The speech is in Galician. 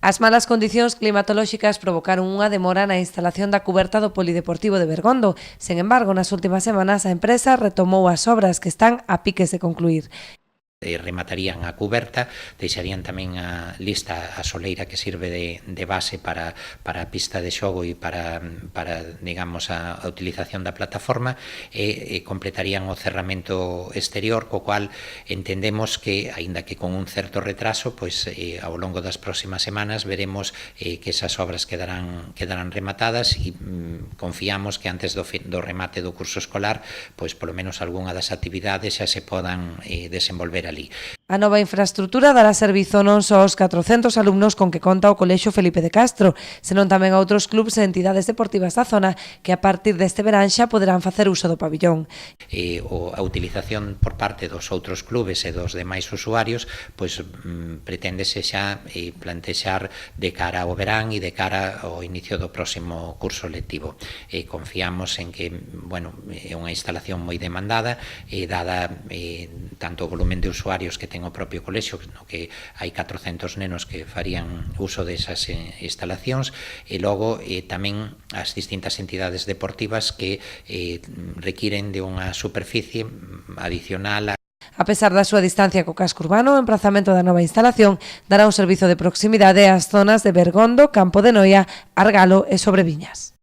As malas condicións climatolóxicas provocaron unha demora na instalación da cuberta do Polideportivo de Bergondo. Sen embargo, nas últimas semanas a empresa retomou as obras que están a piques de concluir. Rematarían a cuberta, deixarían tamén a lista a soleira que sirve de base para a pista de xogo e para digamos, a utilización da plataforma e completarían o cerramento exterior, co cual entendemos que, aínda que con un certo retraso, pois ao longo das próximas semanas veremos que esas obras quedarán rematadas e confiamos que antes do remate do curso escolar, pois polo menos algunha das actividades xa se podan desenvolver ali. A nova infraestrutura dará servizo non só aos 400 alumnos con que conta o Colexio Felipe de Castro, senón tamén a outros clubs e entidades deportivas da zona que a partir deste verán xa poderán facer uso do pabillón. A utilización por parte dos outros clubes e dos demais usuarios pois preténdese xa plantexar de cara ao verán e de cara ao inicio do próximo curso lectivo. Confiamos en que, bueno, é unha instalación moi demandada dada tanto o volumen de usuarios que ten o propio colexio, no que hai 400 nenos que farían uso desas instalacións e logo tamén as distintas entidades deportivas que requiren de unha superficie adicional. A pesar da súa distancia co casco urbano, o emprazamento da nova instalación dará un servizo de proximidade ás zonas de Bergondo, Campo de Noia, Argalo e Sobreviñas.